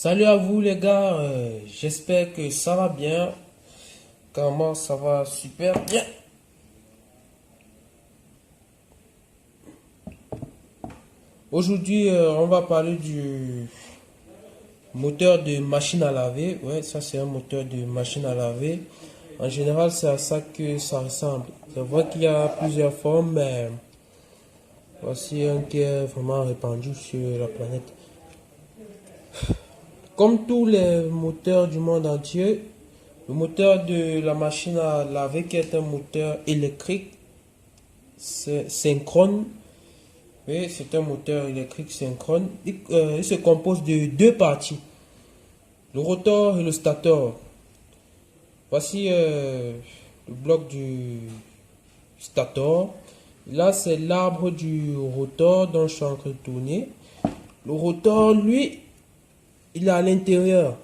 Salut à vous les gars, j'espère que ça va bien. Car moi ça va super bien. Aujourd'hui on va parler du moteur de machine à laver. Ouais, ça c'est un moteur de machine à laver. En général c'est à ça que ça ressemble. Je vois qu'il y a plusieurs formes, mais voici un qui est vraiment répandu sur la planète. Comme tous les moteurs du monde entier, le moteur de la machine à laver qui est un moteur électrique synchrone. Oui, c'est un moteur électrique synchrone. Il se compose de deux parties, le rotor et le stator. Voici le bloc du stator. Là, c'est l'arbre du rotor dont je suis en train de tourner. Le rotor, lui, il est à l'intérieur.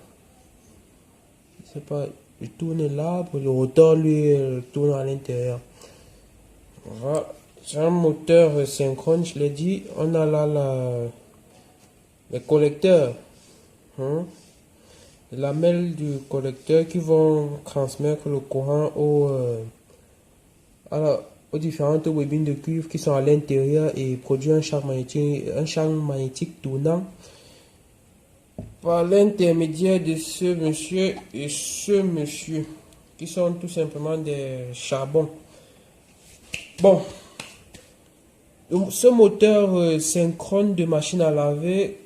Je sais pas, je tourne l'arbre, le rotor, lui, tourne à l'intérieur. Voilà. C'est un moteur synchrone, je l'ai dit. On a là les collecteurs. Les lamelles du collecteur qui vont transmettre le courant aux différentes bobines de cuivre qui sont à l'intérieur et produire un champ magnétique tournant par l'intermédiaire de ce monsieur et ce monsieur qui sont tout simplement des charbons. Bon, ce moteur synchrone de machine à laver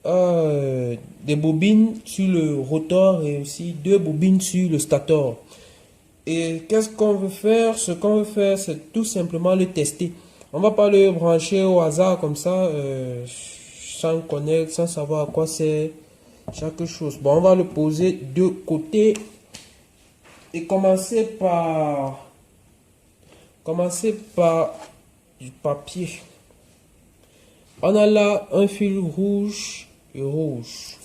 a des bobines sur le rotor et aussi deux bobines sur le stator. Et qu'est-ce qu'on veut faire? Ce qu'on veut faire, c'est tout simplement le tester. On va pas le brancher au hasard comme ça, sans connaître, sans savoir à quoi c'est chaque chose. Bon, on va le poser de côté et commencer par du papier. On a là un fil rouge et rouge.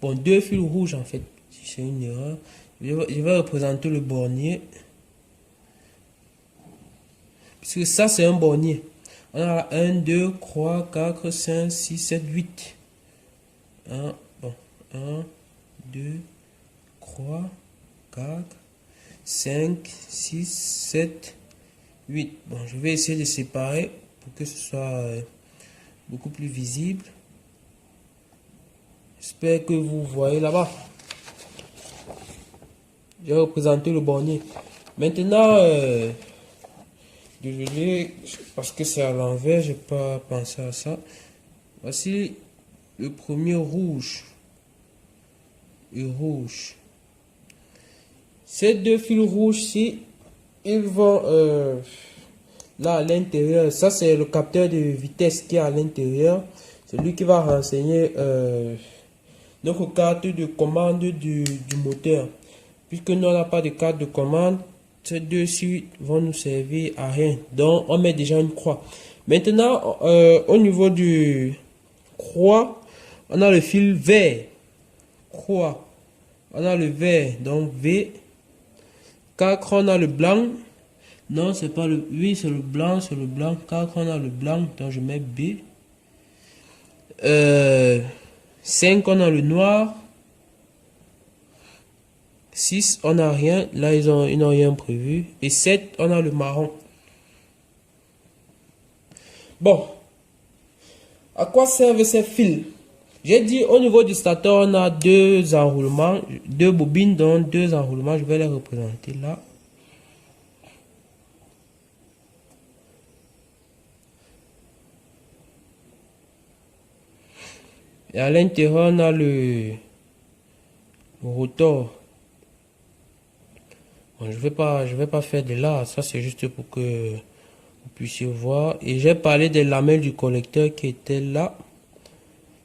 Bon, deux fils rouges en fait. Si c'est une erreur. Je vais représenter le bornier. Puisque ça c'est un bornier. On a 1, 2, 3, 4, 5, 6, 7, 8. 1, 2, 3, 4, 5, 6, 7, 8. Bon, je vais essayer de séparer pour que ce soit beaucoup plus visible. J'espère que vous voyez là-bas. J'ai représenté le bornier. Maintenant, désolé, parce que c'est à l'envers, j'ai pas pensé à ça. Voici le premier rouge. Et rouge. Ces deux fils rouges-ci, ils vont là à l'intérieur. Ça, c'est le capteur de vitesse qui est à l'intérieur. C'est lui qui va renseigner notre carte de commande du moteur. Puisque nous n'avons pas de carte de commande, ces deux-ci vont nous servir à rien. Donc, on met déjà une croix. Maintenant, au niveau du croix, on a le fil vert. Croix. On a le vert, donc V. 4, on a le blanc. Non, c'est pas le... Oui, c'est le blanc, c'est le blanc. 4, on a le blanc, donc je mets B. 5, on a le noir. 6, on n'a rien. Là, ils n'ont rien prévu. Et 7, on a le marron. Bon. À quoi servent ces fils? J'ai dit au niveau du stator, on a deux enroulements, deux bobines, donc deux enroulements. Je vais les représenter là. Et à l'intérieur, on a le rotor. Bon, je vais pas faire de là. Ça, c'est juste pour que vous puissiez voir. Et j'ai parlé des lamelles du collecteur qui étaient là.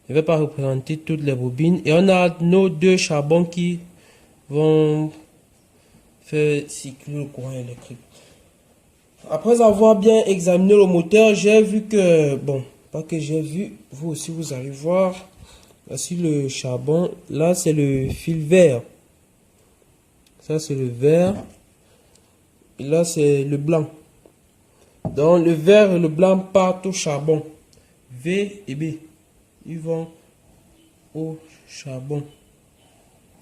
Je ne vais pas représenter toutes les bobines. Et on a nos deux charbons qui vont faire circuler le courant électrique. Après avoir bien examiné le moteur, j'ai vu que... Bon, pas que j'ai vu. Vous aussi, vous allez voir. Voici le charbon. Là, c'est le fil vert. Ça, c'est le vert. Et là, c'est le blanc. Donc, le vert et le blanc partent au charbon. V et B. Ils vont au charbon.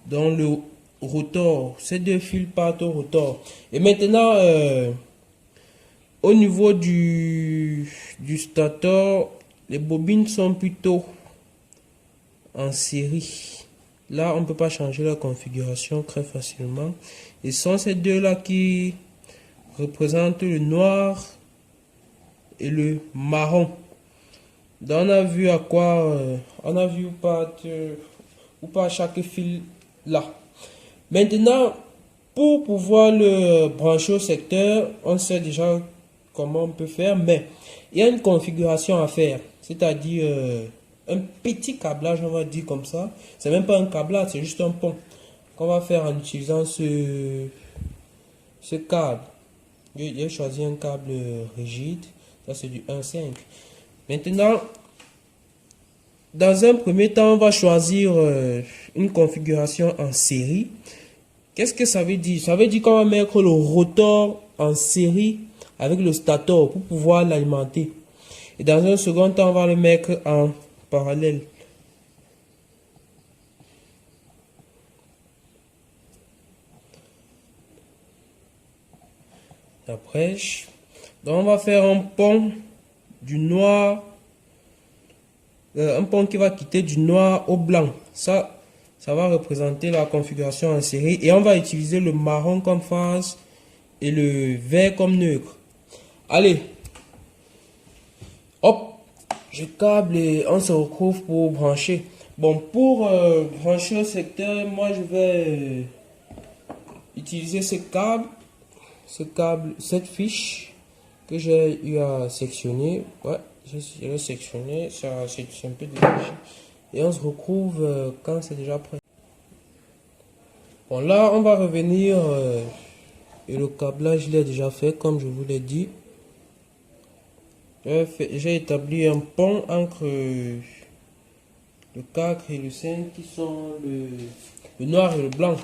Dans le rotor, ces deux fils partent au rotor. Et maintenant, au niveau du stator, les bobines sont plutôt en série. Là, on ne peut pas changer la configuration très facilement. Et ce sont ces deux-là qui représentent le noir et le marron. Donc, on a vu à quoi, on a vu ou pas chaque fil là. Maintenant, pour pouvoir le brancher au secteur, on sait déjà comment on peut faire, mais il y a une configuration à faire, c'est-à-dire un petit câblage, on va dire comme ça. C'est même pas un câblage, c'est juste un pont qu'on va faire en utilisant ce câble. J'ai choisi un câble rigide, ça c'est du 1,5. Maintenant, dans un premier temps, on va choisir une configuration en série. Qu'est-ce que ça veut dire? Ça veut dire qu'on va mettre le rotor en série avec le stator pour pouvoir l'alimenter. Et dans un second temps, on va le mettre en parallèle. Après, donc on va faire un pont du noir, un pont qui va quitter du noir au blanc. Ça va représenter la configuration en série. Et on va utiliser le marron comme phase et le vert comme neutre. Allez, hop, je câble et on se retrouve pour brancher. Bon, pour brancher au secteur, moi je vais utiliser cette fiche que j'ai eu à sectionner. Ouais, j'ai sectionné, c'est un peu dégagé. Et on se retrouve quand c'est déjà prêt. Bon, là, on va revenir et le câblage, il est déjà fait, comme je vous l'ai dit. J'ai établi un pont entre le 4 et le 5 qui sont le noir et le blanc,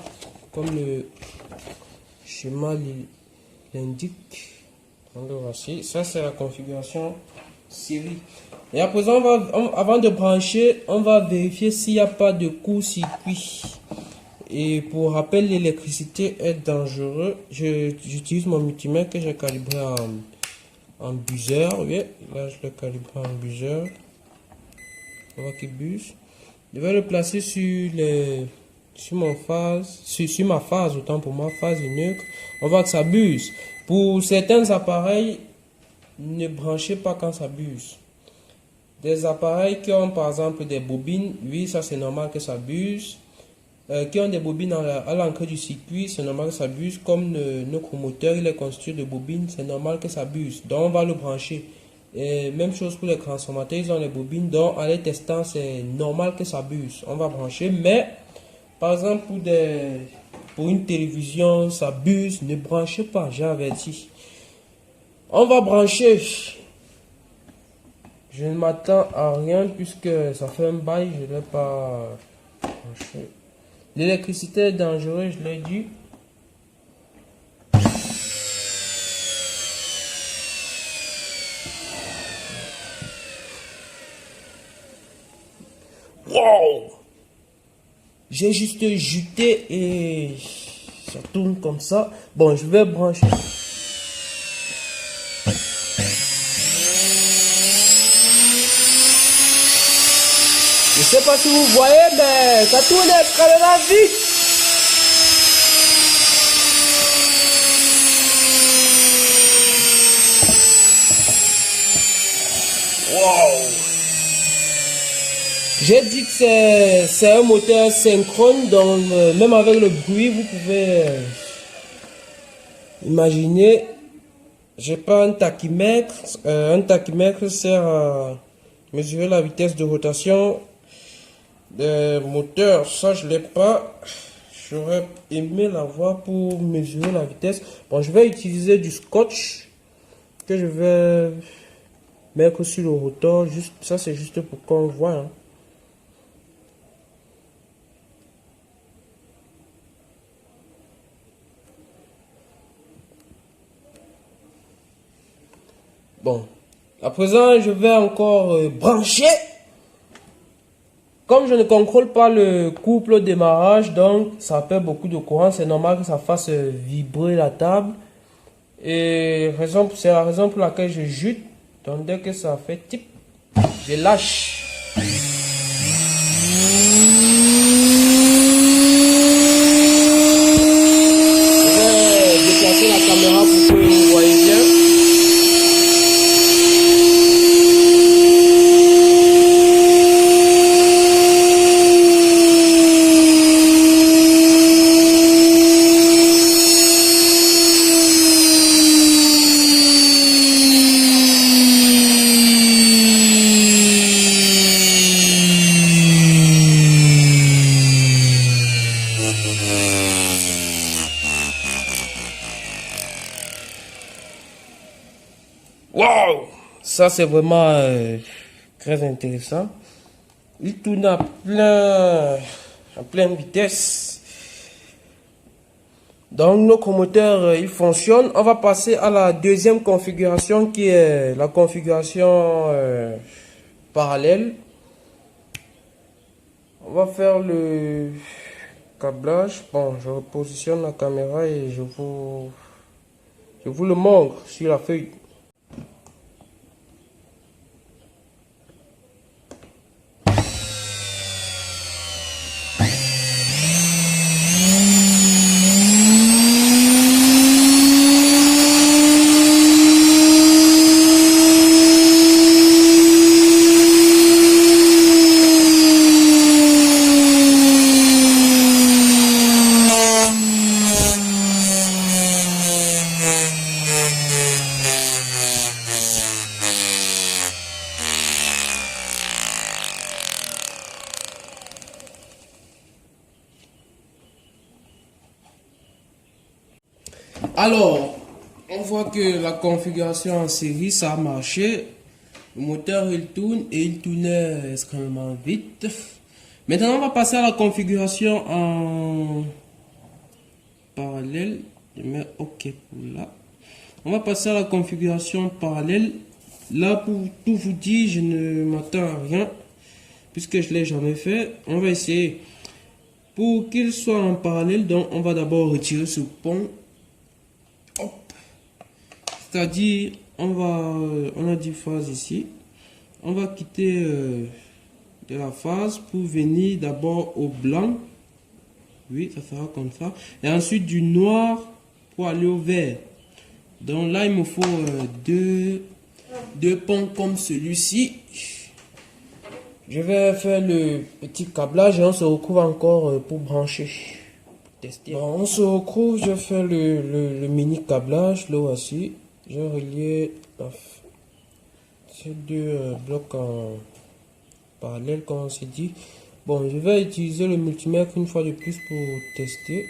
comme le schéma l'indique. Voici, ça c'est la configuration série. Et à présent, avant de brancher, on va vérifier s'il n'y a pas de court-circuit. Et pour rappel, l'électricité est dangereuse. J'utilise mon multimètre que j'ai calibré en buzzer. Oui, là je l'ai calibré en buzzer. On voit qu'il buzz. Je vais le placer sur ma phase, autant pour moi, phase et neutre. On voit que ça buzz. Pour certains appareils, ne branchez pas quand ça buzz. Des appareils qui ont par exemple des bobines, oui, ça c'est normal que ça buzz. Qui ont des bobines à l'entrée du circuit, c'est normal que ça buse. Comme notre moteur il est constitué de bobines, c'est normal que ça buse. Donc on va le brancher. Et même chose pour les transformateurs, ils ont les bobines. Donc en les testant, c'est normal que ça buse. On va brancher. Mais par exemple pour une télévision, ça buse. Ne branchez pas, j'ai averti. On va brancher. Je ne m'attends à rien puisque ça fait un bail, je ne l'ai pas branché. L'électricité est dangereuse, je l'ai dit. Wow! J'ai juste jeté et ça tourne comme ça. Bon, je vais brancher. Je sais pas si vous voyez, mais ça tourne extrêmement vite. Wow! J'ai dit que c'est un moteur synchrone, donc même avec le bruit, vous pouvez imaginer. J'ai pas un tachymètre. Un tachymètre sert à mesurer la vitesse de rotation des moteurs. Ça, je l'ai pas. J'aurais aimé l'avoir pour mesurer la vitesse. Bon, je vais utiliser du scotch que je vais mettre sur le rotor. Juste, ça, c'est juste pour qu'on voit. Hein. Bon, à présent, je vais encore brancher. comme je ne contrôle pas le couple au démarrage, donc ça perd beaucoup de courant, c'est normal que ça fasse vibrer la table. Et c'est la raison pour laquelle je jute. Donc dès que ça fait tip, je lâche. La caméra pour que vous voyez bien. Wow! Ça, c'est vraiment très intéressant. Il tourne à pleine vitesse. Donc, notre moteur, il fonctionne. On va passer à la deuxième configuration qui est la configuration parallèle. On va faire le câblage. Bon, je repositionne la caméra et je vous le montre sur la feuille. Alors, on voit que la configuration en série, ça a marché. Le moteur, il tourne et il tournait extrêmement vite. Maintenant, on va passer à la configuration en parallèle. Je mets OK pour là. On va passer à la configuration parallèle. Là, pour tout vous dire, je ne m'attends à rien puisque je ne l'ai jamais fait. On va essayer. Pour qu'il soit en parallèle, donc on va d'abord retirer ce pont. C'est-à-dire, on a 10 phases ici. On va quitter de la phase pour venir d'abord au blanc. Oui, ça sera comme ça. Et ensuite du noir pour aller au vert. Donc là, il me faut deux ponts comme celui-ci. Je vais faire le petit câblage et on se retrouve encore pour brancher. Tester. Bon, on se retrouve, je fais le mini câblage, là voici. Je relié ces deux blocs en parallèle, comme on s'est dit. Bon, je vais utiliser le multimètre une fois de plus pour tester.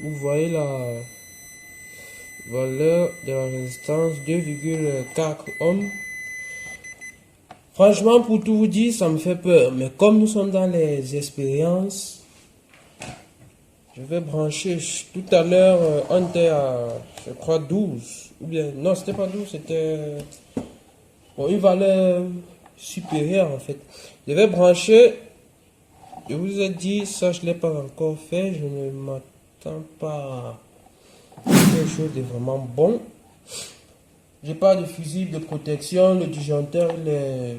Vous voyez la valeur de la résistance 2,4 ohms. Franchement, pour tout vous dire, ça me fait peur. Mais comme nous sommes dans les expériences, je vais brancher. Tout à l'heure, on était à, je crois, 12. Ou bien, non, c'était pas 12, c'était bon, une valeur supérieure en fait. Je vais brancher. Je vous ai dit, ça je ne l'ai pas encore fait. Je ne m'attends pas à quelque chose de vraiment bon. J'ai pas de fusible de protection. Le disjoncteur il est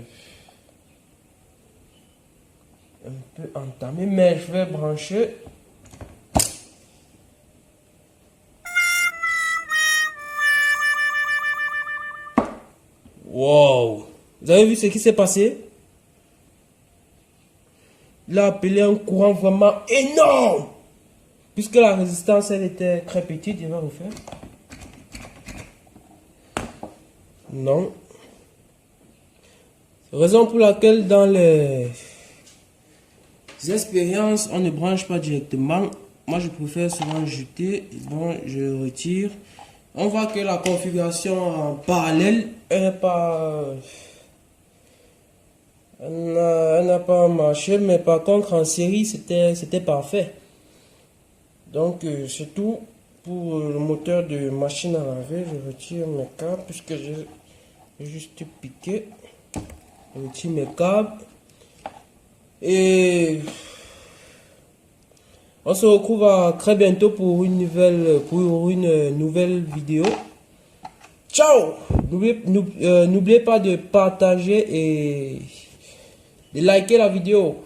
un peu entamé, mais je vais brancher. Wow! Vous avez vu ce qui s'est passé? Il a appelé un courant vraiment énorme. Puisque la résistance, elle était très petite, je vais refaire. Non. Raison pour laquelle dans les expériences, on ne branche pas directement. Moi, je préfère souvent jeter. Bon, je retire. On voit que la configuration en parallèle, elle n'est pas... Elle n'a pas marché, mais par contre en série, c'était parfait. Donc, c'est tout pour le moteur de machine à laver. Je retire mes câbles puisque j'ai juste piqué. Je retire mes câbles. Et on se retrouve très bientôt pour une nouvelle vidéo. Ciao! N'oubliez pas de partager et de liker la vidéo.